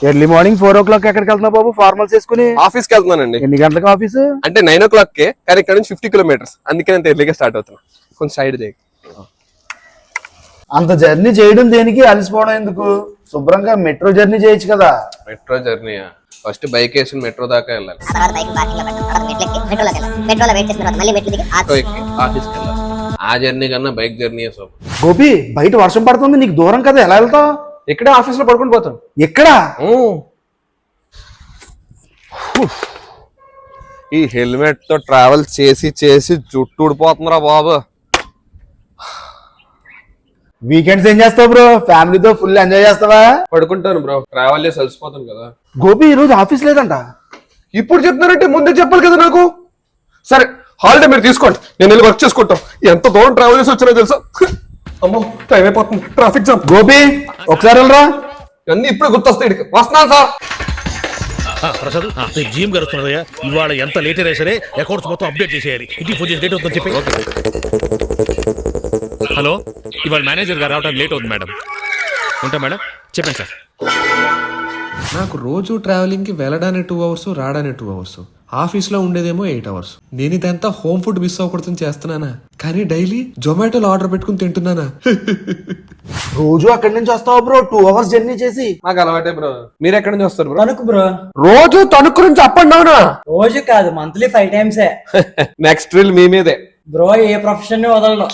Early morning 4 o'clock ఎక్కడికి వెళ్తున్నావు బాబు? Formals వేసుకుని ఆఫీస్కి వెళ్తున్నానండి. ఎన్ని గంటలకు ఆఫీసు? అంటే 9 o'clock కానీ ఇక్కడ నుంచి 50 kilometers, అందుకే నేను ఎర్లీగా స్టార్ట్ అవుతున్నా. కొంచెం సైడ్ చేయి. అంత జర్నీ చేయడం దేనికి, అలసిపోవడం ఎందుకు? శుభ్రంగా మెట్రో జర్నీ చేయొచ్చు కదా. మెట్రో జర్నీ ఫస్ట్ బైక్ వేసుకుని మెట్రో దాకా వెళ్ళాలి, ఆటో ఎక్కి ఆఫీస్కి వెళ్ళాలి. ఆ జర్నీ కన్నా బైక్ జర్నీ సూపర్. గోపి, బయట వర్షం పడుతుంది, నీకు దూరం కదా, ఎలా వెళ్తావు? ఇక్కడే ఆఫీస్ లో పడుకుని పోతాను. ఎక్కడ? ఈ హెల్మెట్ తో ట్రావెల్ చేసి చేసి జుట్టు ఊడిపోతుందిరా బాబు. వీకెండ్స్ ఏం చేస్తావు బ్రో? ఫ్యామిలీతో ఫుల్ ఎంజాయ్ చేస్తావా? పడుకుంటాను బ్రో, ట్రావెల్ చేసి అలసిపోతాను కదా. గోపి, ఈ రోజు ఆఫీస్ లేదంట. ఇప్పుడు చెప్తున్నారంటే ముందే చెప్పాలి కదా నాకు. సరే హాలిడే మీరు తీసుకోండి, నేను వెళ్ళి వర్క్ చేసుకుంటాం. ఎంత దూరం ట్రావెల్ చేసి వచ్చినా తెలుసా? అమ్మో టైం అయిపోతుంది, ట్రాఫిక్ జామ్. గోపి ఒకసారి వెళ్ళరా. అన్ని ఇప్పుడు గుర్తొస్తాయి. వస్తున్నాను సార్. ప్రసాద్, నీకు జీఎం గారు వస్తున్నారయ్యా. ఇవాళ ఎంత లేట్ అయినా సరే అకౌంట్స్ మొత్తం అప్డేట్ చేసేయాలి. ఇంటికి ఫోన్ చేసి లేట్ అవుతుందని చెప్పి. హలో, ఇవాళ మేనేజర్ గారు రావడం లేట్ అవుతుంది మేడం. ఉంటా మేడం, చెప్పండి సార్. నాకు రోజు ట్రావెలింగ్కి వెళ్ళడానికి 2 hours, రావడానికి 2 hours, ఆఫీస్లో ఉండేదేమో 8 hours. నేను ఇదంతా హోమ్ ఫుడ్ మిస్ అవ్వకూడదని చేస్తున్నానా, కానీ డైలీ జొమాటోలో ఆర్డర్ పెట్టుకుని తింటున్నానా. రోజు అక్కడి నుంచి వస్తావు బ్రో, 2 hours జర్నీ చేసి? నాకు అలవాటే బ్రో. మీరు ఎక్కడి నుంచి వస్తారు బ్రో? తణుకు బ్రో. రోజు తణుకు నుంచి అప్ అండ్ డౌనా? రోజు కాదు, మంత్లీ 5 times. నెక్స్ట్ రీల్ మీ మీదే బ్రో. ఏ ప్రొఫెషన్ వదలడం.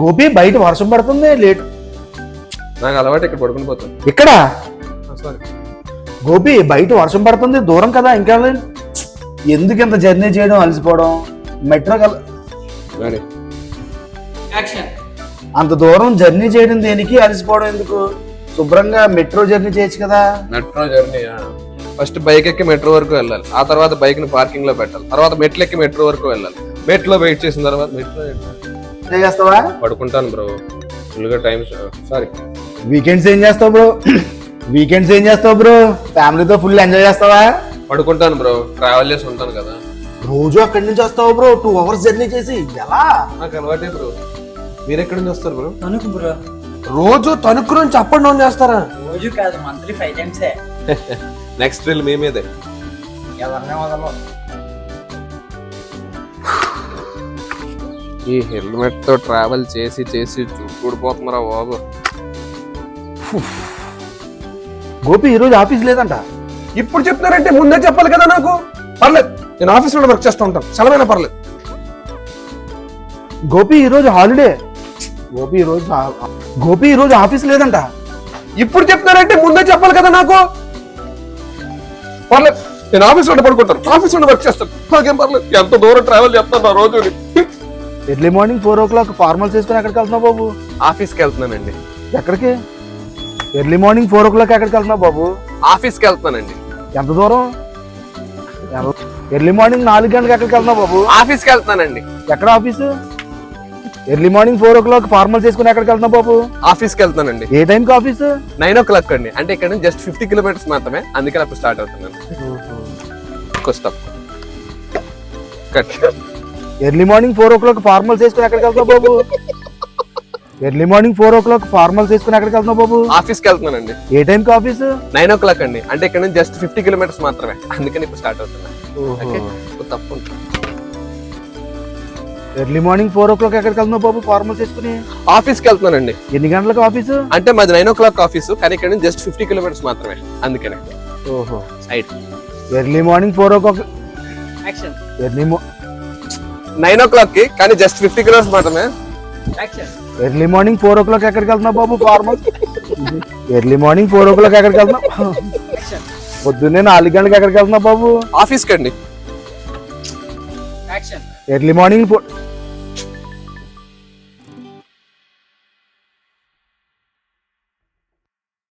గోపి, బయట వర్షం పడుతుంది, లేట్. నాకు అలవాటు, ఇక్కడ పడుకుని పోతాను. ఇక్కడ సారీ గోపి, బయట వర్షం పడుతుంది, దూరం కదా, ఇంకా ఎందుకు ఇంత జర్నీ చేయడం, అలసిపోవడం? మెట్రో అంత దూరం జర్నీ చేయడం దేనికి, అలసిపోవడం ఎందుకు? శుభ్రంగా మెట్రో జర్నీ చేయొచ్చు కదా. మెట్రో జర్నీ ఫస్ట్ బైక్ ఎక్కి మెట్రో వరకు వెళ్ళాలి, ఆ తర్వాత బైక్ ని పార్కింగ్ లో పెట్టాలి, తర్వాత మెట్లు ఎక్కి మెట్రో వరకు వెళ్ళాలి, మెట్లో వెయిట్ చేసిన తర్వాత మెట్రో చేస్తావా? పడుకుంటాను బ్రో. ఫుల్గా టైం. సారీ, వీకెండ్స్ ఏం చేస్తావు బ్రో? వీకెండ్స్ ఏం చేస్తావు బ్రో? ఫ్యామిలీతో ఫుల్ ఎంజాయ్ చేస్తావా? పడుకుంటాను బ్రో, ట్రావెల్ చేసి ఉంటాను కదా. రోజు అక్కడి నుంచి వస్తావు బ్రో, 2 hours జర్నీ చేసి? ఎలా? నాకు అలవాటే బ్రో. మీరు ఎక్కడి నుంచి వస్తారు బ్రో? తణుకు బ్రో. రోజు తణుకు నుంచి అప్ అండ్ డౌన్ చేస్తారా? రోజు కాదు, మంత్లీ 5 times. నెక్స్ట్ రీల్ మీ మీదే. ఎవరినే వదలం. ఈ హెల్మెట్ తో ట్రావెల్ చేసి చేసి జుట్టు ఊడిపోతున్నారా బాబు. గోపి, ఈ రోజు ఆఫీస్ లేదంట. ఇప్పుడు చెప్తున్నారంటే ముందే చెప్పాలి కదా నాకు. పర్లేదు, నేను ఆఫీస్ లో వర్క్ చేస్తూ ఉంటాను, సెలవైనా పర్లేదు. గోపి, ఈ రోజు హాలిడే. గోపి, ఈ రోజు ఆఫీస్ లేదంట. ఇప్పుడు చెప్తున్నారంటే ముందే చెప్పాలి కదా నాకు. పర్లేదు, నేను ఆఫీస్ లో పడుకుంటాను, ఆఫీస్ లో వర్క్ చేస్తాను, నాకేం పర్లేదు. ఎంత దూరం ట్రావెల్ చేస్తాను ఆ రోజు. ఎర్లీ మార్నింగ్ 4 o'clock ఫార్మల్స్ వేసుకుని ఎక్కడికి వెళ్తున్నావు బాబు? ఆఫీస్కి వెళ్తున్నానండి. ఎక్కడికి? ఎర్లీ మార్నింగ్ 4 o'clock ఎక్కడికి వెళ్తున్నావు బాబు? ఆఫీస్కి వెళ్తున్నానండి. ఎంత దూరం? ఎర్లీ మార్నింగ్ 4 గంటలకు ఎక్కడికి వెళ్తున్నావు బాబు? ఆఫీస్కి వెళ్తున్నానండి. ఎక్కడ office? Early morning 4 o'clock formals వేసుకుని ఎక్కడికి వెళ్తున్నావు బాబు? ఆఫీస్కి వెళ్తున్నానండి. ఏ టైంకి ఆఫీసు? 9 o'clock అండి. అంటే ఇక్కడ నుంచి జస్ట్ 50 kilometers మాత్రమే, అందుకని అప్పుడు స్టార్ట్ అవుతున్నాను. ఎర్లీ మార్నింగ్ 4 o'clock ఫార్మల్స్ వేసుకుని ఎక్కడికి వెళ్తున్నావు బాబు? ఎర్లీ మార్నింగ్ 4 o'clock ఫార్మల్స్ వేసుకుని ఎక్కడికి వెళ్తున్నావు బాబు? ఆఫీస్కి వెళ్తున్నానండి. ఏ టైంకి ఆఫీసు? 9 o'clock అండి. అంటే ఇక్కడ నుంచి జస్ట్ 50 kilometers మాత్రమే, అందుకని ఇప్పుడు స్టార్ట్ అవుతున్నాను. తప్పు. ఎర్లీ మార్నింగ్ 4 o'clock ఎక్కడికి వెళ్తున్నావు బాబు ఫార్మల్స్ వేసుకుని? ఆఫీస్కి వెళ్తున్నానండి. ఎన్ని గంటలకు ఆఫీసు? అంటే మాది 9 o'clock ఆఫీసు, కానీ ఇక్కడ నుంచి జస్ట్ 50 kilometers మాత్రమే, అందుకనే. ఓహో, side. Early morning 4 o'clock. Early 9 o'clock కి, కానీ జస్ట్ 50 kilometers మాత్రమే. ఎర్లీ మార్నింగ్ 4 o'clock ఎక్కడికి వెళ్తున్నావు బాబు ఫార్మల్? ఎర్లీ మార్నింగ్ 4 o'clock ఎక్కడికి వెళ్తున్నావు? పొద్దున్నే 4 గంటలకు ఎక్కడికి వెళ్తున్నావు బాబు? ఆఫీస్కి అండి. Early morning